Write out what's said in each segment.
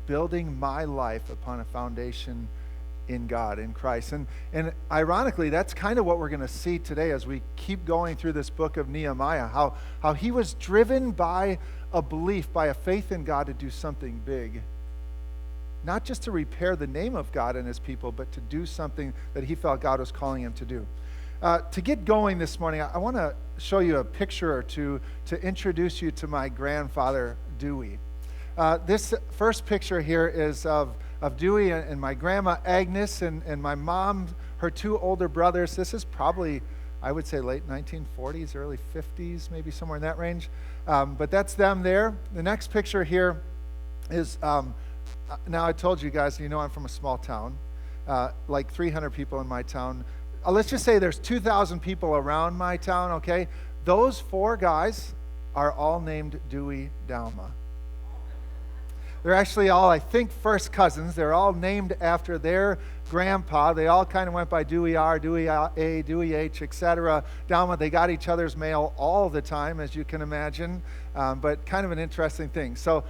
building my life upon a foundation in God, in Christ. And ironically, that's kind of what we're going to see today as we keep going through this book of Nehemiah, how he was driven by a belief, by a faith in God to do something big. Not just to repair the name of God and his people, but to do something that he felt God was calling him to do. To get going this morning, I want to show you a picture or two to introduce you to my grandfather, Dewey. This first picture here is of Dewey and my grandma Agnes and my mom, her two older brothers. This is probably, I would say, late 1940s, early 50s, maybe somewhere in that range. But that's them there. The next picture here is, now I told you guys, you know I'm from a small town, like 300 people in my town. Let's just say there's 2,000 people around my town, okay? Those four guys are all named Dewey Dalma. They're actually all, I think, first cousins. They're all named after their grandpa. They all kind of went by Dewey R, Dewey A, Dewey H, etc. Dalma, they got each other's mail all the time, as you can imagine, but kind of an interesting thing. So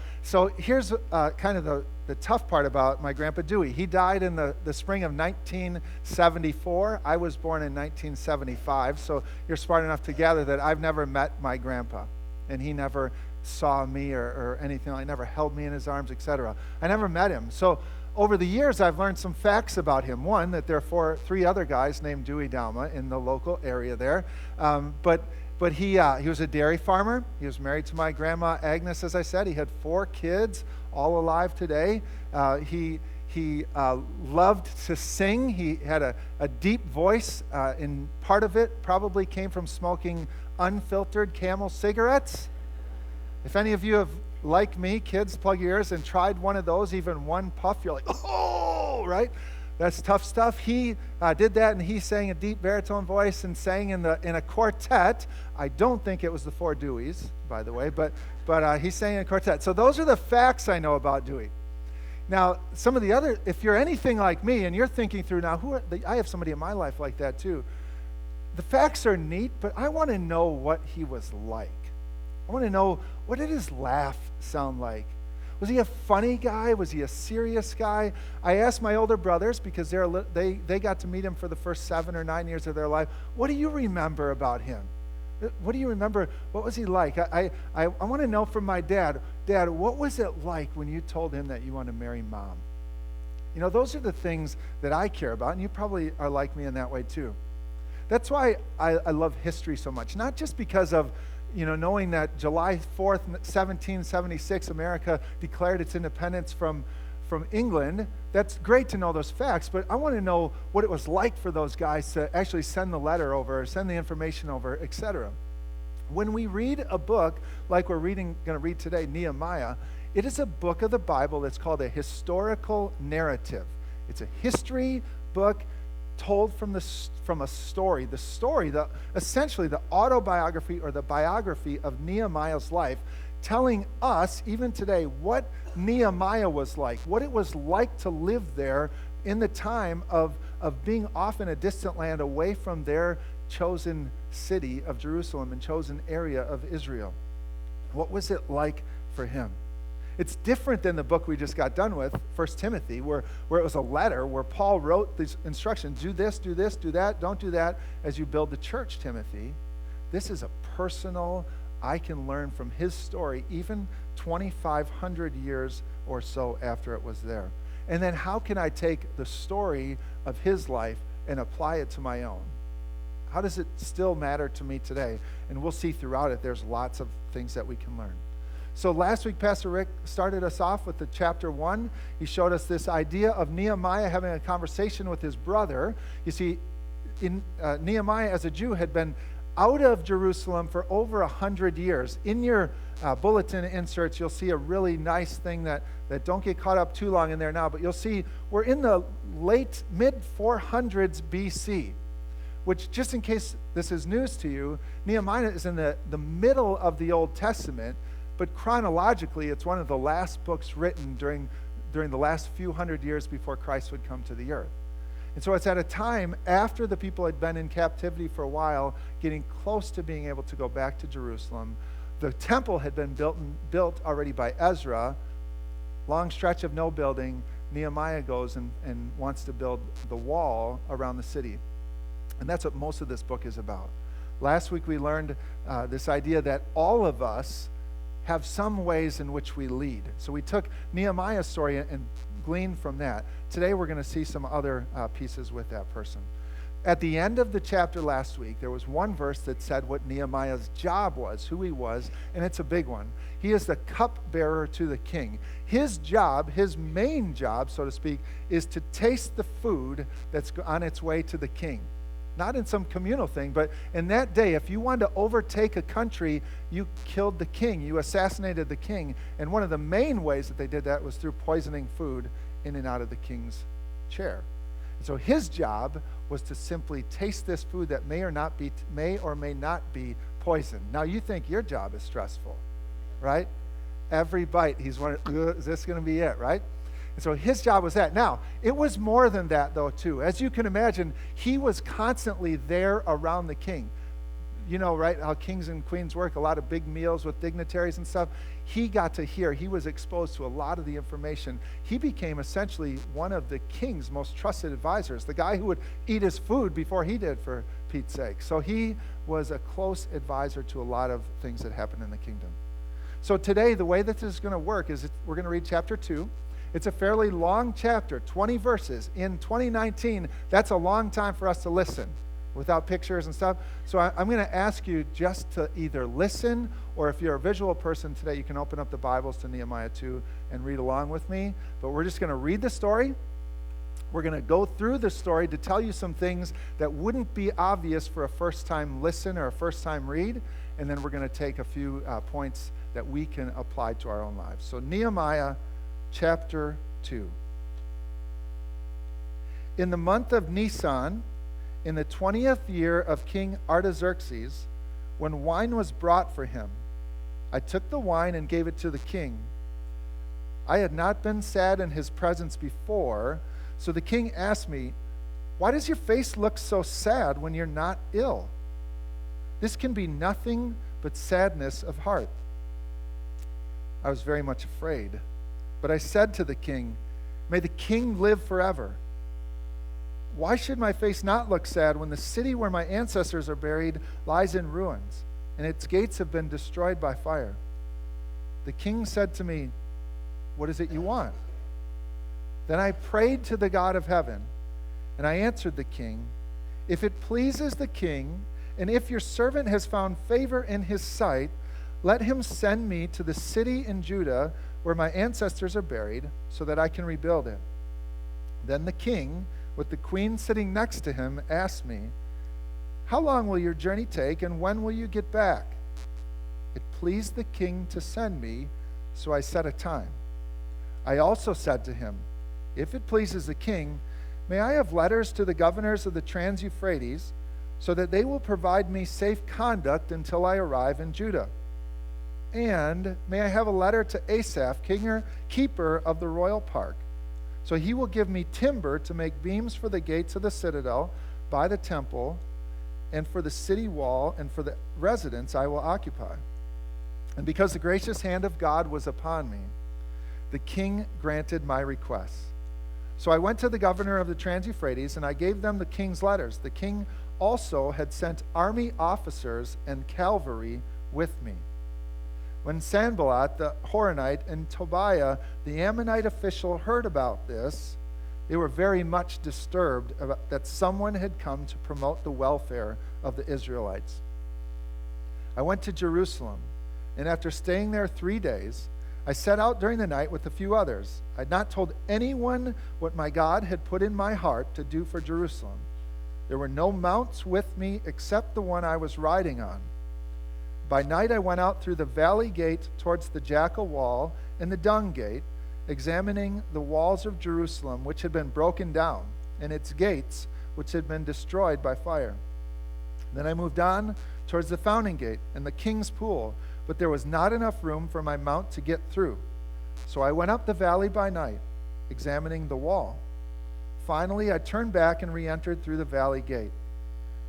here's kind of the tough part about my grandpa Dewey. He died in the spring of 1974. I was born in 1975, so you're smart enough to gather that I've never met my grandpa, and he never saw me or anything. He never held me in his arms, etc. I never met him. So over the years, I've learned some facts about him. One, that there are three other guys named Dewey Dalma in the local area there. But he was a dairy farmer. He was married to my grandma Agnes, as I said. He had 4 kids, all alive today. He loved to sing. He had a deep voice, and part of it probably came from smoking unfiltered Camel cigarettes. If any of you have, like me, kids, plug your ears, and tried one of those, even one puff, you're like, oh, right? That's tough stuff. He did that, and he sang a deep baritone voice and sang in a quartet. I don't think it was the 4 Deweys, by the way, but he sang in a quartet. So those are the facts I know about Dewey. Now, some of the other, if you're anything like me, and you're thinking through now, I have somebody in my life like that too. The facts are neat, but I want to know what he was like. I want to know, what did his laugh sound like? Was he a funny guy? Was he a serious guy? I asked my older brothers, because they got to meet him for the first 7 or 9 years of their life, what do you remember about him? What do you remember? What was he like? I want to know from my dad, Dad, what was it like when you told him that you want to marry Mom? You know, those are the things that I care about, and you probably are like me in that way too. That's why I love history so much, not just because of knowing that July 4th, 1776, America declared its independence from England. That's great to know those facts, but I want to know what it was like for those guys to actually send the letter over, send the information over, etc. When we read a book like we're going to read today, Nehemiah, it is a book of the Bible that's called a historical narrative. It's a history book told from a story. The story, essentially the autobiography or the biography of Nehemiah's life, telling us, even today, what Nehemiah was like, what it was like to live there in the time of being off in a distant land away from their chosen city of Jerusalem and chosen area of Israel. What was it like for him? It's different than the book we just got done with, 1 Timothy, where it was a letter where Paul wrote these instructions, do this, do that, don't do that, as you build the church, Timothy. This is a personal, I can learn from his story, even 2,500 years or so after it was there. And then how can I take the story of his life and apply it to my own? How does it still matter to me today? And we'll see throughout it, there's lots of things that we can learn. So last week, Pastor Rick started us off with the chapter 1. He showed us this idea of Nehemiah having a conversation with his brother. You see, Nehemiah as a Jew had been out of Jerusalem for over 100 years. In your bulletin inserts, you'll see a really nice thing that don't get caught up too long in there now, but you'll see we're in the mid-400s BC, which, just in case this is news to you, Nehemiah is in the middle of the Old Testament. But chronologically, it's one of the last books written during the last few hundred years before Christ would come to the earth. And so it's at a time after the people had been in captivity for a while, getting close to being able to go back to Jerusalem. The temple had been built already by Ezra, long stretch of no building, Nehemiah goes and wants to build the wall around the city. And that's what most of this book is about. Last week we learned this idea that all of us have some ways in which we lead. So we took Nehemiah's story and gleaned from that. Today we're going to see some other pieces with that person. At the end of the chapter last week, there was one verse that said what Nehemiah's job was, who he was, and it's a big one. He is the cupbearer to the king. His job, his main job, so to speak, is to taste the food that's on its way to the king. Not in some communal thing, but in that day, if you wanted to overtake a country, you killed the king, you assassinated the king. And one of the main ways that they did that was through poisoning food in and out of the king's chair. And so his job was to simply taste this food that may or may not be poisoned. Now you think your job is stressful, right? Every bite, he's wondering, is this going to be it, right? And so his job was that. Now, it was more than that, though, too. As you can imagine, he was constantly there around the king. You know, right, how kings and queens work, a lot of big meals with dignitaries and stuff. He got to hear, he was exposed to a lot of the information. He became essentially one of the king's most trusted advisors, the guy who would eat his food before he did, for Pete's sake. So he was a close advisor to a lot of things that happened in the kingdom. So today, the way that this is going to work is we're going to read chapter 2. It's a fairly long chapter, 20 verses. In 2019, that's a long time for us to listen without pictures and stuff. So I'm going to ask you just to either listen, or if you're a visual person today, you can open up the Bibles to Nehemiah 2 and read along with me. But we're just going to read the story. We're going to go through the story to tell you some things that wouldn't be obvious for a first-time listen or a first-time read. And then we're going to take a few points that we can apply to our own lives. So Nehemiah chapter 2. In the month of Nisan, in the 20th year of King Artaxerxes, when wine was brought for him, I took the wine and gave it to the king. I had not been sad in his presence before, so the king asked me, "Why does your face look so sad when you're not ill? This can be nothing but sadness of heart." I was very much afraid, but I said to the king, "May the king live forever. Why should my face not look sad when the city where my ancestors are buried lies in ruins, and its gates have been destroyed by fire?" The king said to me, "What is it you want?" Then I prayed to the God of heaven, and I answered the king, "If it pleases the king, and if your servant has found favor in his sight, let him send me to the city in Judah where my ancestors are buried, so that I can rebuild it." Then the king, with the queen sitting next to him, asked me, "How long will your journey take, and when will you get back?" It pleased the king to send me, so I set a time. I also said to him, "If it pleases the king, may I have letters to the governors of the Trans-Euphrates, so that they will provide me safe conduct until I arrive in Judah? And may I have a letter to Asaph, keeper of the royal park, so he will give me timber to make beams for the gates of the citadel by the temple, and for the city wall, and for the residence I will occupy." And because the gracious hand of God was upon me, the king granted my request. So I went to the governor of the Trans-Euphrates, and I gave them the king's letters. The king also had sent army officers and cavalry with me. When Sanballat the Horonite and Tobiah the Ammonite official heard about this, they were very much disturbed that someone had come to promote the welfare of the Israelites. I went to Jerusalem, and after staying there 3 days, I set out during the night with a few others. I had not told anyone what my God had put in my heart to do for Jerusalem. There were no mounts with me except the one I was riding on. By night I went out through the valley gate towards the Jackal Wall and the Dung Gate, examining the walls of Jerusalem, which had been broken down, and its gates, which had been destroyed by fire. Then I moved on towards the Fountain Gate and the King's Pool, but there was not enough room for my mount to get through. So I went up the valley by night, examining the wall. Finally, I turned back and re-entered through the valley gate.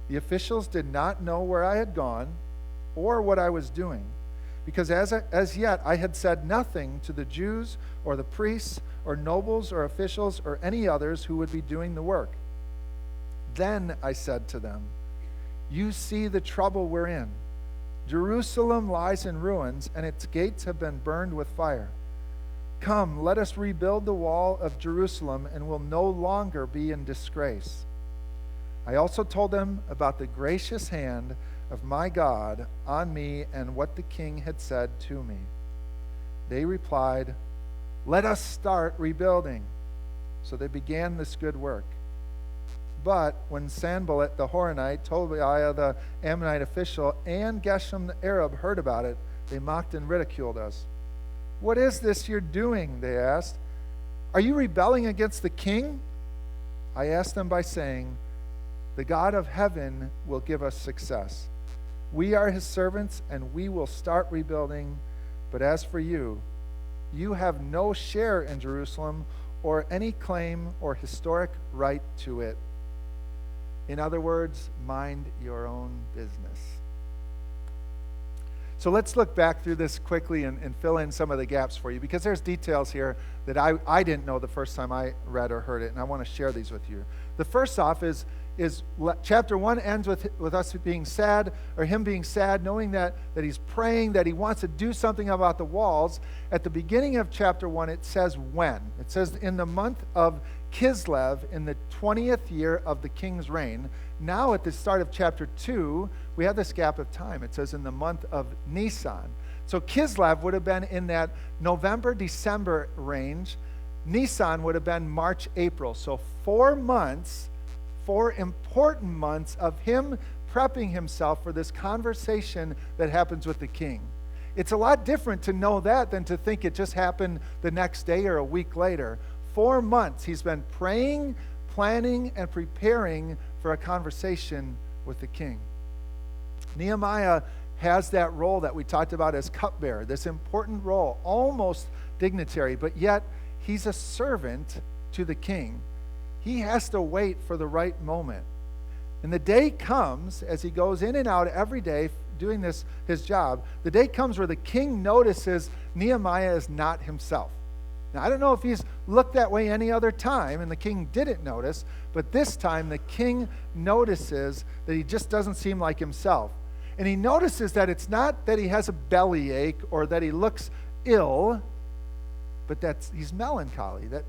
The officials did not know where I had gone or what I was doing, because as yet I had said nothing to the Jews or the priests or nobles or officials or any others who would be doing the work. Then I said to them, you see the trouble we're in. Jerusalem lies in ruins, and its gates have been burned with fire. Come, let us rebuild the wall of Jerusalem, and we'll no longer be in disgrace. I also told them about the gracious hand of my God on me and what the king had said to me. They replied, let us start rebuilding. So they began this good work. But when Sanballat the Horonite, Tobiah the Ammonite official, and Geshem the Arab heard about it, they mocked and ridiculed us. What is this you're doing? They asked. Are you rebelling against the king? I asked them by saying, the God of heaven will give us success. We are his servants, and we will start rebuilding. But as for you, you have no share in Jerusalem or any claim or historic right to it. In other words, mind your own business. So let's look back through this quickly and fill in some of the gaps for you, because there's details here that I didn't know the first time I read or heard it, and I want to share these with you. The first off is chapter 1 ends with us being sad, or him being sad, knowing that he's praying, that he wants to do something about the walls. At the beginning of chapter 1, it says when. It says in the month of Kislev, in the 20th year of the king's reign. Now at the start of chapter 2, we have this gap of time. It says in the month of Nisan. So Kislev would have been in that November, December range. Nisan would have been March, April. So 4 months, 4 important months of him prepping himself for this conversation that happens with the king. It's a lot different to know that than to think it just happened the next day or a week later. 4 months he's been praying, planning, and preparing for a conversation with the king. Nehemiah has that role that we talked about as cupbearer, this important role, almost dignitary, but yet he's a servant to the king. He has to wait for the right moment. And the day comes, as he goes in and out every day doing his job, the day comes where the king notices Nehemiah is not himself. Now, I don't know if he's looked that way any other time, and the king didn't notice, but this time the king notices that he just doesn't seem like himself. And he notices that it's not that he has a bellyache or that he looks ill, but that he's melancholy, that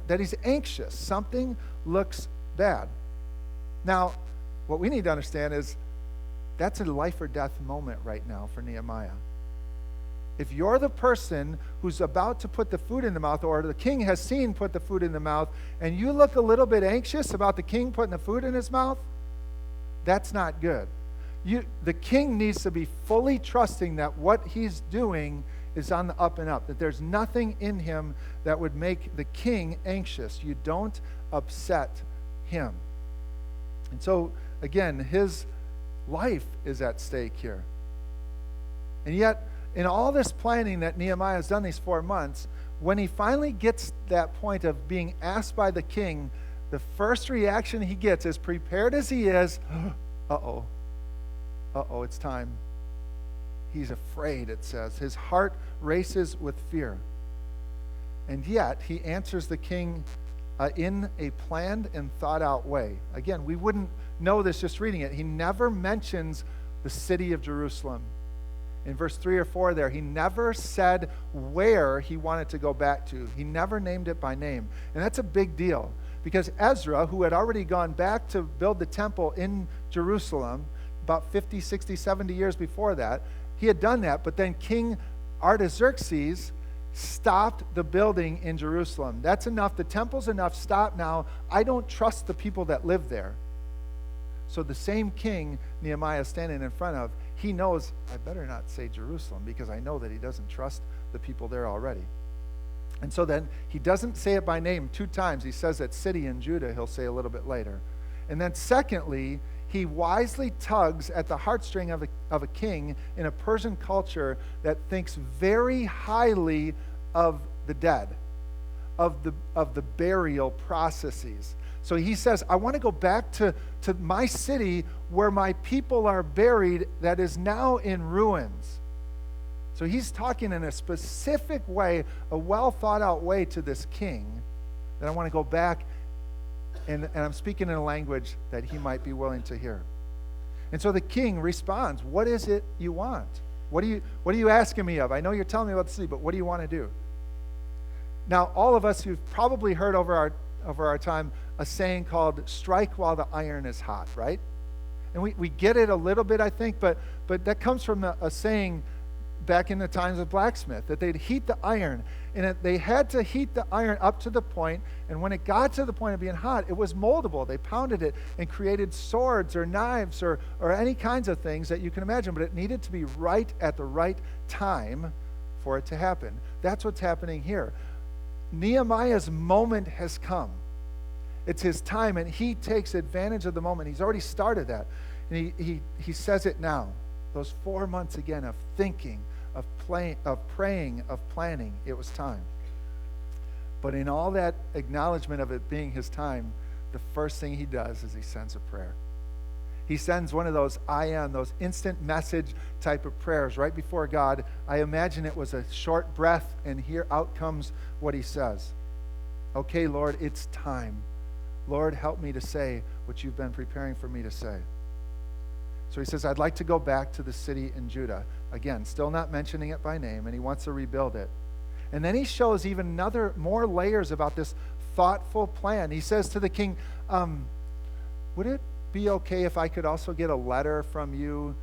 that he's anxious, something looks bad. Now, what we need to understand is that's a life or death moment right now for Nehemiah. If you're the person who's about to put the food in the mouth, or the king has seen put the food in the mouth, and you look a little bit anxious about the king putting the food in his mouth, that's not good. The king needs to be fully trusting that what he's doing is on the up and up, that there's nothing in him that would make the king anxious. You don't upset him. And so, again, his life is at stake here. And yet, in all this planning that Nehemiah has done these 4 months, when he finally gets that point of being asked by the king, the first reaction he gets, as prepared as he is, uh-oh, it's time. He's afraid, it says. His heart races with fear. And yet, he answers the king in a planned and thought-out way. Again, we wouldn't know this just reading it. He never mentions the city of Jerusalem. In verse 3 or 4 there, he never said where he wanted to go back to. He never named it by name. And that's a big deal, because Ezra, who had already gone back to build the temple in Jerusalem about 50, 60, 70 years before that, he had done that, but then King Artaxerxes stopped the building in Jerusalem. That's enough. The temple's enough. Stop now. I don't trust the people that live there. So the same king Nehemiah is standing in front of, he knows, I better not say Jerusalem, because I know that he doesn't trust the people there already. And so then he doesn't say it by name 2 times. He says that city in Judah, he'll say a little bit later. And then secondly, he wisely tugs at the heartstring of a king in a Persian culture that thinks very highly of the dead, of the burial processes. So he says, I want to go back to my city where my people are buried, that is now in ruins. So he's talking in a specific way, a well thought out way to this king that I want to go back and I'm speaking in a language that he might be willing to hear. And so the king responds, what is it you want? What are you asking me of? I know you're telling me about the city, but what do you want to do? Now, all of us who've probably heard over our time a saying called strike while the iron is hot, right? And we get it a little bit, I think, but that comes from a saying back in the times of blacksmith, that they'd heat the iron, and they had to heat the iron up to the point, and when it got to the point of being hot, it was moldable. They pounded it and created swords or knives or any kinds of things that you can imagine, but it needed to be right at the right time for it to happen. That's what's happening here. Nehemiah's moment has come. It's his time, and he takes advantage of the moment. He's already started that, and he says it now. Those 4 months again of thinking, of praying, of planning, it was time. But in all that acknowledgement of it being his time, the first thing he does is he sends a prayer. He sends one of those those instant message type of prayers right before God. I imagine it was a short breath, and here out comes what he says. Okay, Lord, it's time. Lord, help me to say what you've been preparing for me to say. So he says, I'd like to go back to the city in Judah. Again, still not mentioning it by name, and he wants to rebuild it. And then he shows even more layers about this thoughtful plan. He says to the king, would it be okay if I could also get a letter from you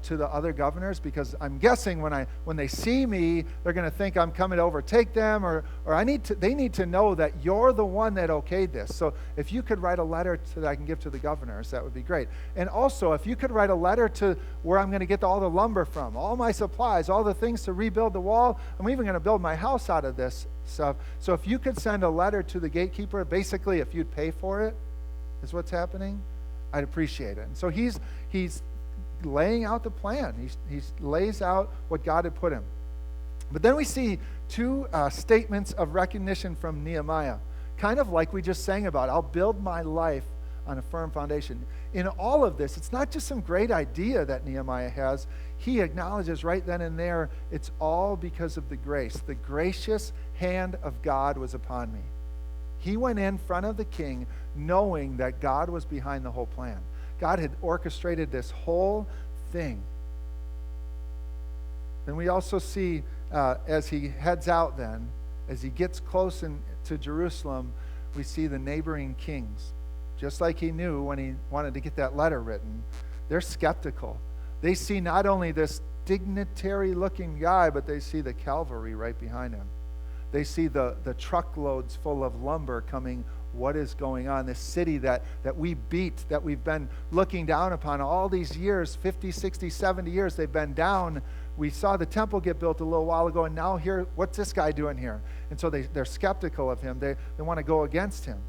to the other governors? Because I'm guessing when they see me, they're going to think I'm coming to overtake them, or they need to know that you're the one that okayed this. So if you could write a letter that I can give to the governors, that would be great. And also, if you could write a letter to where I'm going to get all the lumber from, all my supplies, all the things to rebuild the wall. I'm even going to build my house out of this stuff. So if you could send a letter to the gatekeeper, basically if you'd pay for it, is what's happening, I'd appreciate it. And so he's laying out the plan. He lays out what God had put him. But then we see two statements of recognition from Nehemiah, kind of like we just sang about. I'll build my life on a firm foundation. In all of this, it's not just some great idea that Nehemiah has. He acknowledges right then and there, it's all because of the grace. The gracious hand of God was upon me. He went in front of the king knowing that God was behind the whole plan. God had orchestrated this whole thing. Then we also see as he heads out then, as he gets close to Jerusalem, we see the neighboring kings. Just like he knew when he wanted to get that letter written, they're skeptical. They see not only this dignitary-looking guy, but they see the cavalry right behind him. They see the truckloads full of lumber coming. What is going on? This city that we beat, that we've been looking down upon all these years, 50, 60, 70 years, they've been down. We saw the temple get built a little while ago, and now here, what's this guy doing here? And so they're skeptical of him. They want to go against him.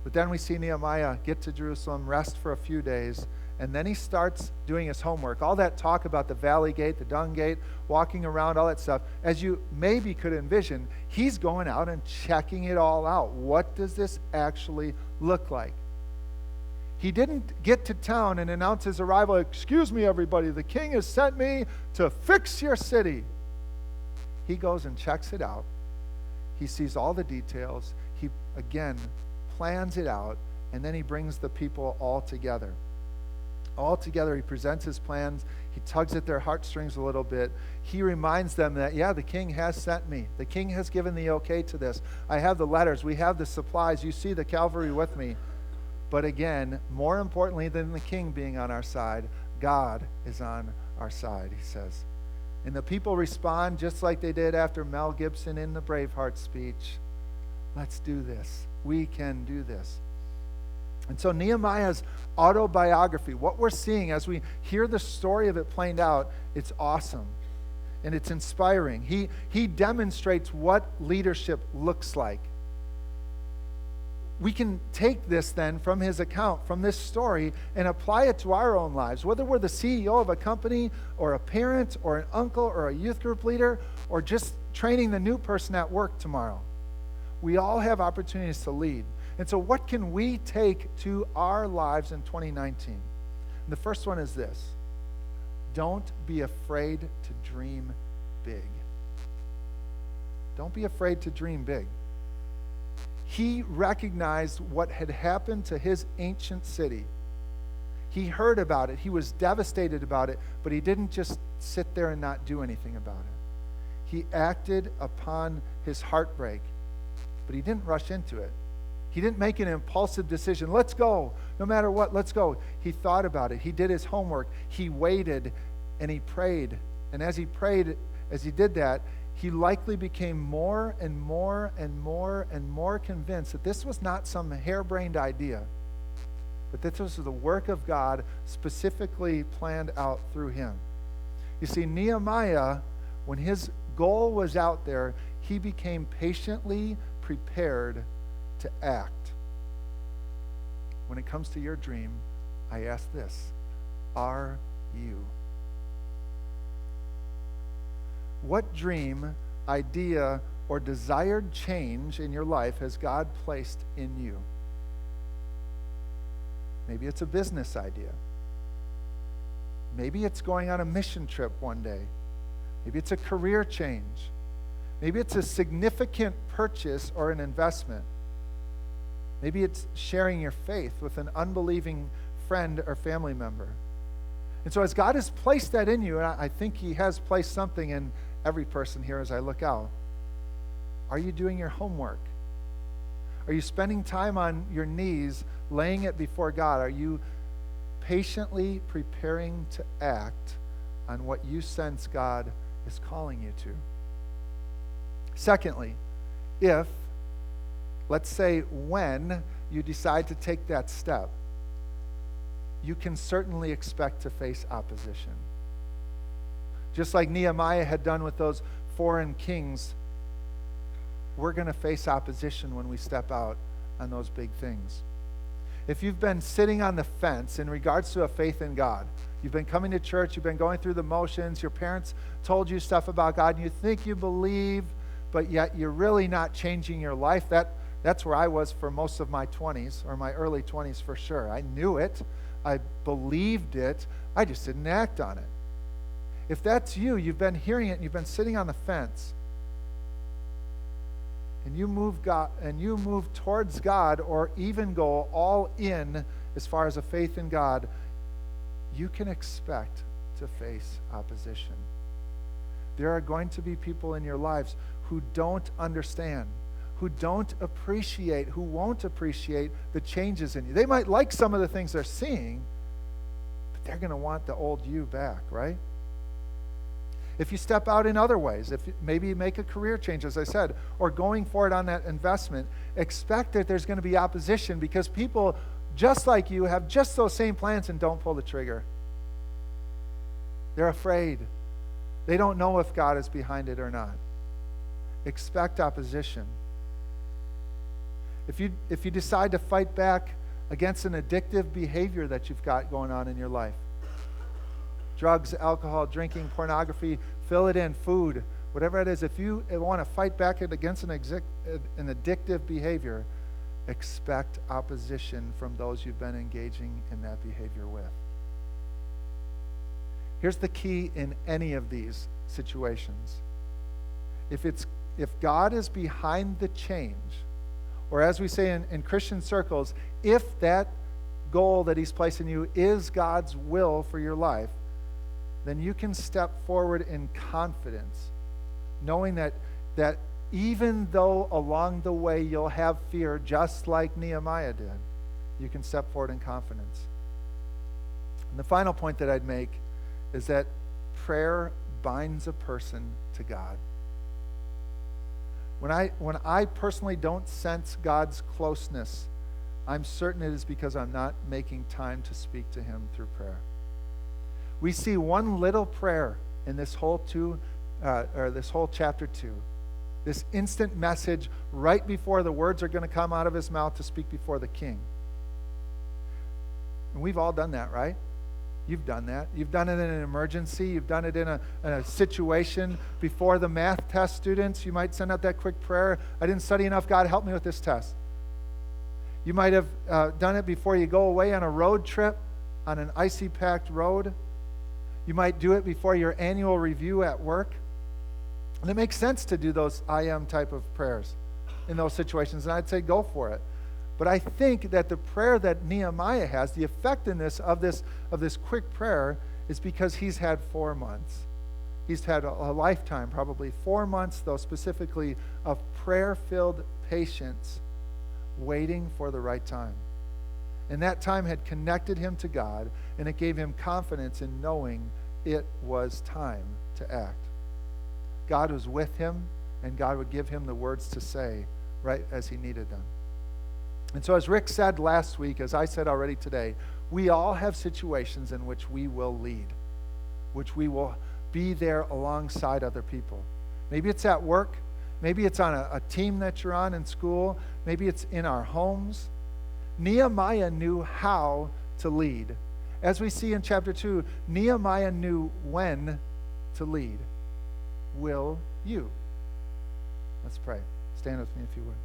But then we see Nehemiah get to Jerusalem, rest for a few days, and then he starts doing his homework. All that talk about the valley gate, the dung gate, walking around, all that stuff, as you maybe could envision, he's going out and checking it all out. What does this actually look like? He didn't get to town and announce his arrival. Excuse me, everybody, the king has sent me to fix your city. He goes and checks it out. He sees all the details. He, again, plans it out, and then he brings the people all together. All together, he presents his plans. He tugs at their heartstrings a little bit. He reminds them that, yeah, the king has sent me. The king has given the okay to this. I have the letters. We have the supplies. You see the cavalry with me. But again, more importantly than the king being on our side, God is on our side, he says. And the people respond just like they did after Mel Gibson in the Braveheart speech. Let's do this. We can do this. And so Nehemiah's autobiography, what we're seeing as we hear the story of it played out, it's awesome and it's inspiring. He demonstrates what leadership looks like. We can take this then from his account, from this story, and apply it to our own lives. Whether we're the CEO of a company or a parent or an uncle or a youth group leader or just training the new person at work tomorrow. We all have opportunities to lead. And so what can we take to our lives in 2019? And the first one is this. don't be afraid to dream big. Don't be afraid to dream big. He recognized what had happened to his ancient city. He heard about it. He was devastated about it, but he didn't just sit there and not do anything about it. He acted upon his heartbreak, but he didn't rush into it. He didn't make an impulsive decision. Let's go. No matter what, let's go. He thought about it. He did his homework. He waited and he prayed. And as he prayed, as he did that, he likely became more and more and more and more convinced that this was not some harebrained idea, but that this was the work of God specifically planned out through him. You see, Nehemiah, when his goal was out there, he became patiently prepared to act. When it comes to your dream, I ask this: are you? What dream, idea, or desired change in your life has God placed in you? Maybe it's a business idea. Maybe it's going on a mission trip one day. Maybe it's a career change. Maybe it's a significant purchase or an investment. Maybe it's sharing your faith with an unbelieving friend or family member. And so as God has placed that in you, and I think he has placed something in every person here as I look out, are you doing your homework? Are you spending time on your knees, laying it before God? Are you patiently preparing to act on what you sense God is calling you to? Secondly, if, let's say when you decide to take that step, you can certainly expect to face opposition. Just like Nehemiah had done with those foreign kings, we're going to face opposition when we step out on those big things. If you've been sitting on the fence in regards to a faith in God, you've been coming to church, you've been going through the motions, your parents told you stuff about God, and you think you believe, but yet you're really not changing your life, that's where I was for most of my 20s, or my early 20s for sure. I knew it. I believed it. I just didn't act on it. If that's you, you've been hearing it, and you've been sitting on the fence, and you move towards God, or even go all in as far as a faith in God, you can expect to face opposition. There are going to be people in your lives who don't understand, who don't appreciate, who won't appreciate the changes in you. They might like some of the things they're seeing, but they're going to want the old you back, right? If you step out in other ways, if maybe you make a career change, as I said, or going forward on that investment, expect that there's going to be opposition because people just like you have just those same plans and don't pull the trigger. They're afraid. They don't know if God is behind it or not. Expect opposition. If you decide to fight back against an addictive behavior that you've got going on in your life, drugs, alcohol, drinking, pornography, fill it in, food, whatever it is, if you want to fight back against an addictive behavior, expect opposition from those you've been engaging in that behavior with. Here's the key in any of these situations. If God is behind the change, or as we say in Christian circles, if that goal that he's placed in you is God's will for your life, then you can step forward in confidence, knowing that even though along the way you'll have fear, just like Nehemiah did, you can step forward in confidence. And the final point that I'd make is that prayer binds a person to God. When I personally don't sense God's closeness, I'm certain it is because I'm not making time to speak to him through prayer. We see one little prayer in this whole chapter 2. This instant message right before the words are going to come out of his mouth to speak before the king. And we've all done that, right? You've done that. You've done it in an emergency. You've done it in a situation before the math test students. You might send out that quick prayer. I didn't study enough. God, help me with this test. You might have done it before you go away on a road trip on an icy packed road. You might do it before your annual review at work. And it makes sense to do those I am type of prayers in those situations, and I'd say go for it. But I think that the prayer that Nehemiah has, the effectiveness of this quick prayer, is because he's had 4 months. He's had a lifetime, probably 4 months, though specifically, of prayer-filled patience, waiting for the right time. And that time had connected him to God, and it gave him confidence in knowing it was time to act. God was with him, and God would give him the words to say right as he needed them. And so as Rick said last week, as I said already today, we all have situations in which we will lead, which we will be there alongside other people. Maybe it's at work. Maybe it's on a team that you're on in school. Maybe it's in our homes. Nehemiah knew how to lead. As we see in chapter 2, Nehemiah knew when to lead. Will you? Let's pray. Stand with me if you would.